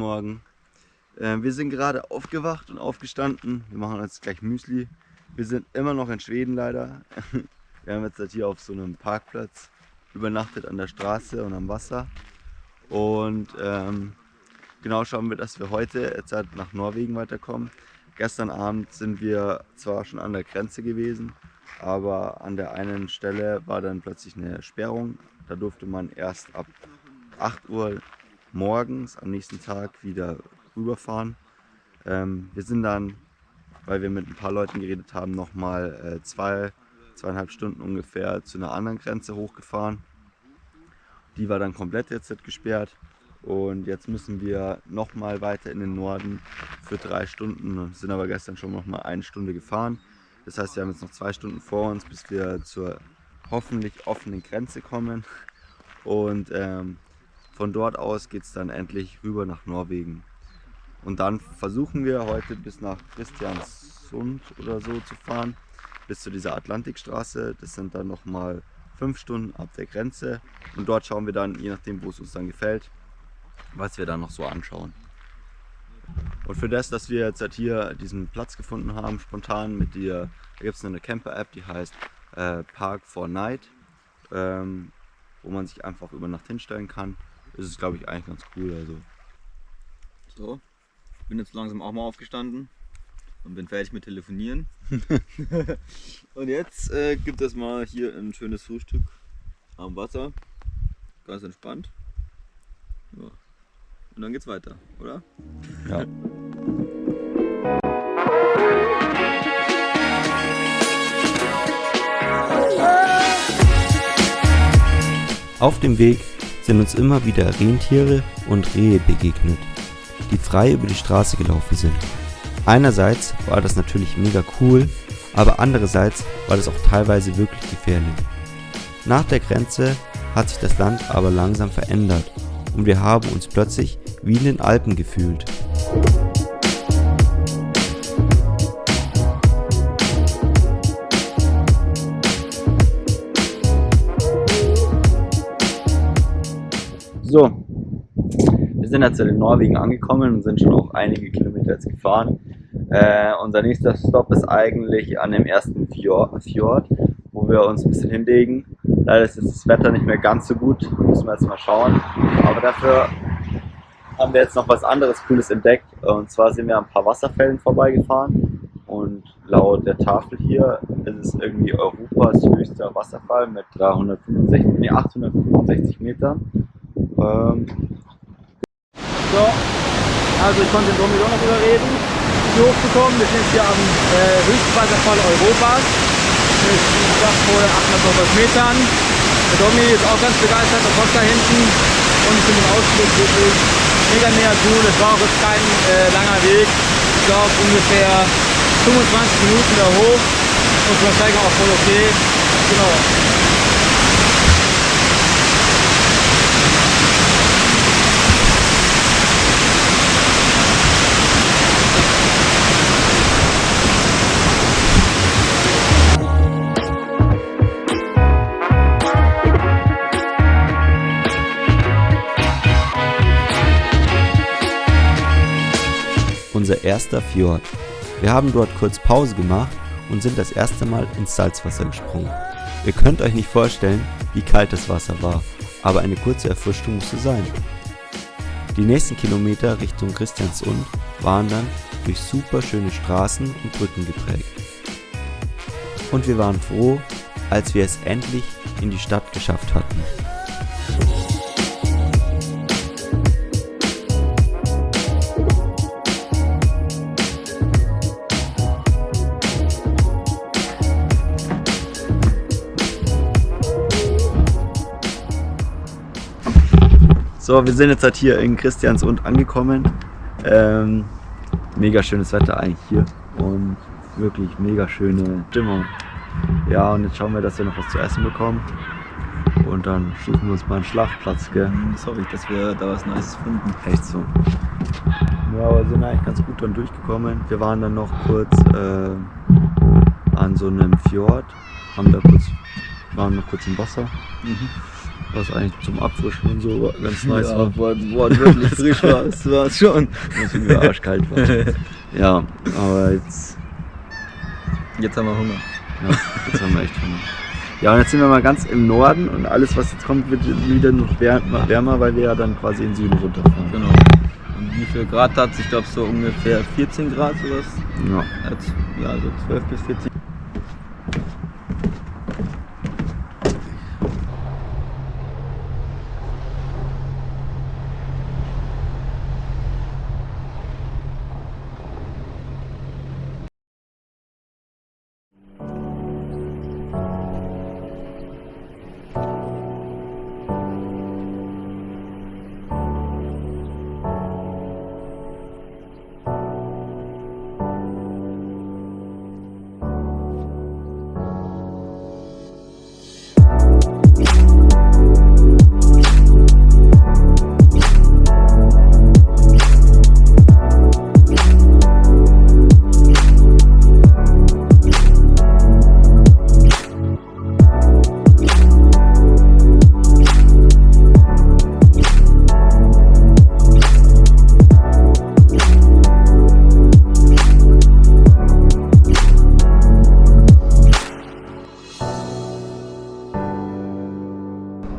Morgen. Wir sind gerade aufgewacht und aufgestanden. Wir machen jetzt gleich Müsli. Wir sind immer noch in Schweden leider. Wir haben jetzt hier auf so einem Parkplatz übernachtet an der Straße und am Wasser. Und genau schauen wir, dass wir heute jetzt halt nach Norwegen weiterkommen. Gestern Abend sind wir zwar schon an der Grenze gewesen, aber an der einen Stelle war dann plötzlich eine Sperrung. Da durfte man erst ab 8 Uhr morgens am nächsten Tag wieder rüberfahren. Wir sind dann, weil wir mit ein paar Leuten geredet haben, nochmal 2,5 Stunden ungefähr zu einer anderen Grenze hochgefahren. Die war dann komplett jetzt gesperrt. Und jetzt müssen wir nochmal weiter in den Norden für 3 Stunden, sind aber gestern schon nochmal 1 Stunde gefahren. Das heißt, wir haben jetzt noch 2 Stunden vor uns, bis wir zur hoffentlich offenen Grenze kommen. Und von dort aus geht es dann endlich rüber nach Norwegen. Und dann versuchen wir heute bis nach Kristiansund oder so zu fahren, bis zu dieser Atlantikstraße. Das sind dann nochmal 5 Stunden ab der Grenze. Und dort schauen wir dann, je nachdem, wo es uns dann gefällt, was wir dann noch so anschauen. Und für das, dass wir jetzt halt hier diesen Platz gefunden haben, spontan da gibt es eine Camper-App, die heißt Park4Night, wo man sich einfach über Nacht hinstellen kann. Das ist, glaube ich, eigentlich ganz cool. Also. So, ich bin jetzt langsam auch mal aufgestanden und bin fertig mit Telefonieren. Und jetzt gibt es mal hier ein schönes Frühstück am Wasser, ganz entspannt. Ja. Und dann geht's weiter, oder? Ja. Auf dem Weg sind uns immer wieder Rentiere und Rehe begegnet, die frei über die Straße gelaufen sind. Einerseits war das natürlich mega cool, aber andererseits war das auch teilweise wirklich gefährlich. Nach der Grenze hat sich das Land aber langsam verändert und wir haben uns plötzlich wie in den Alpen gefühlt. So, wir sind jetzt in Norwegen angekommen und sind schon auch einige Kilometer jetzt gefahren. Unser nächster Stopp ist eigentlich an dem ersten Fjord, wo wir uns ein bisschen hinlegen. Leider ist jetzt das Wetter nicht mehr ganz so gut, müssen wir jetzt mal schauen. Aber dafür haben wir jetzt noch was anderes Cooles entdeckt. Und zwar sind wir an ein paar Wasserfällen vorbeigefahren. Und laut der Tafel hier ist es irgendwie Europas höchster Wasserfall mit 865 Metern. So, also ich konnte den Domi auch noch überreden, hier hochzukommen. Wir sind jetzt hier am höchsten Wasserfall Europas mit wohl 800 Metern. Der Domi ist auch ganz begeistert, der kommt da hinten und ich finde den Ausblick wirklich mega cool. Es war auch jetzt kein langer Weg, ich glaube ungefähr 25 Minuten da hoch und für den Steiger auch voll okay. Genau. Unser erster Fjord. Wir haben dort kurz Pause gemacht und sind das erste Mal ins Salzwasser gesprungen. Ihr könnt euch nicht vorstellen, wie kalt das Wasser war, aber eine kurze Erfrischung musste sein. Die nächsten Kilometer Richtung Kristiansund waren dann durch super schöne Straßen und Brücken geprägt. Und wir waren froh, als wir es endlich in die Stadt geschafft hatten. So, wir sind jetzt halt hier in Kristiansund angekommen. Mega schönes Wetter eigentlich hier und wirklich mega schöne Stimmung. Ja, und jetzt schauen wir, dass wir noch was zu essen bekommen und dann suchen wir uns mal einen Schlafplatz, gell? Das hoffe ich, dass wir da was Neues finden. Echt so. Ja, aber sind eigentlich ganz gut dann durchgekommen. Wir waren dann noch kurz an so einem Fjord, waren noch kurz im Wasser. Was eigentlich zum Abfrischen und so ganz nice Ja, war. wortwörtlich frisch war es schon. Was irgendwie arschkalt war. Ja, aber jetzt Jetzt haben wir Hunger. Ja, jetzt haben wir echt Hunger. Ja, und jetzt sind wir mal ganz im Norden und alles, was jetzt kommt, wird wieder noch wärmer, weil wir ja dann quasi in den Süden runterfahren. Genau. Und wie viel Grad hat es? Ich glaube so ungefähr 14 Grad sowas. Ja. Ja, so 12 bis 14.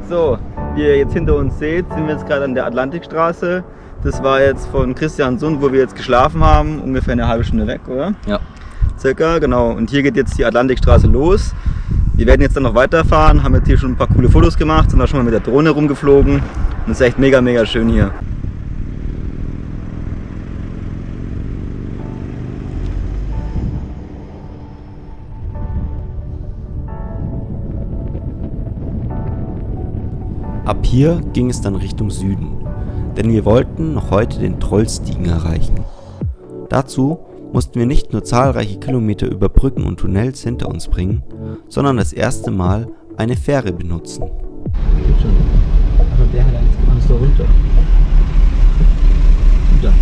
So, wie ihr jetzt hinter uns seht, sind wir jetzt gerade an der Atlantikstraße. Das war jetzt von Christiansund, wo wir jetzt geschlafen haben, ungefähr eine halbe Stunde weg, oder? Ja. Circa, genau. Und hier geht jetzt die Atlantikstraße los. Wir werden jetzt dann noch weiterfahren, haben jetzt hier schon ein paar coole Fotos gemacht, sind da schon mal mit der Drohne rumgeflogen. Und es ist echt mega, mega schön hier. Ab hier ging es dann Richtung Süden, denn wir wollten noch heute den Trollstigen erreichen. Dazu mussten wir nicht nur zahlreiche Kilometer über Brücken und Tunnels hinter uns bringen, sondern das erste Mal eine Fähre benutzen. Also der hat Angst da runter. Runter.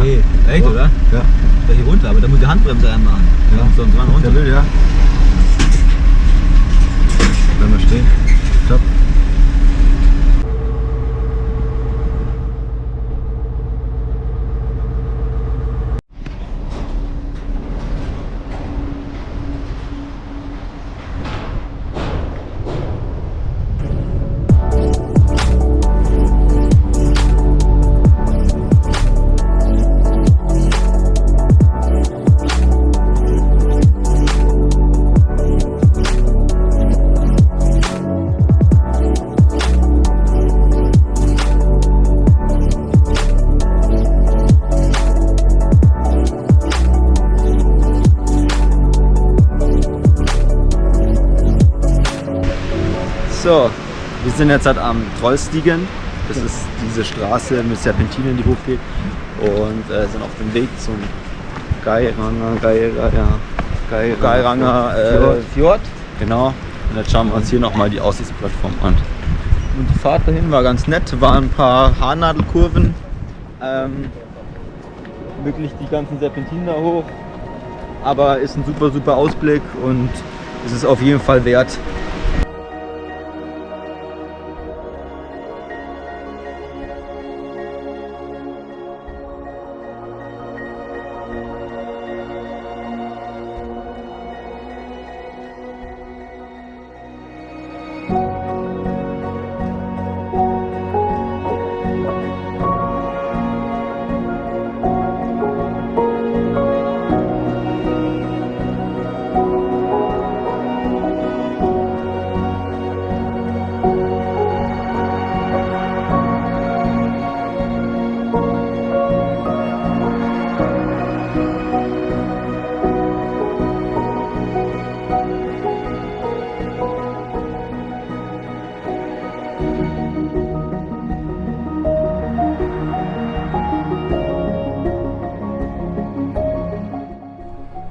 Nee. Echt, oder? Ja. Da hier runter, aber da muss die Handbremse einmachen. Ja. Sonst fahren wir runter. Der will, ja. Bleiben wir stehen. Stopp. So, wir sind jetzt halt am Trollstigen. Das ist diese Straße mit Serpentinen, die hochgeht. Und sind auf dem Weg zum Geiranger Fjord. Genau. Und jetzt schauen wir uns hier nochmal die Aussichtsplattform an. Und die Fahrt dahin war ganz nett, waren ein paar Haarnadelkurven. Wirklich die ganzen Serpentinen da hoch. Aber ist ein super, super Ausblick und es ist auf jeden Fall wert.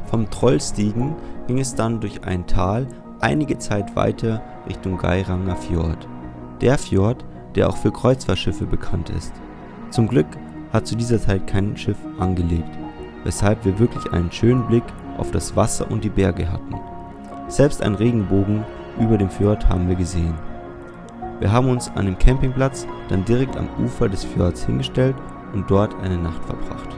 Vom Trollstigen ging es dann durch ein Tal einige Zeit weiter Richtung Geiranger Fjord. Der Fjord, der auch für Kreuzfahrtschiffe bekannt ist. Zum Glück hat zu dieser Zeit kein Schiff angelegt, weshalb wir wirklich einen schönen Blick auf das Wasser und die Berge hatten. Selbst ein Regenbogen über dem Fjord haben wir gesehen. Wir haben uns an dem Campingplatz dann direkt am Ufer des Fjords hingestellt und dort eine Nacht verbracht.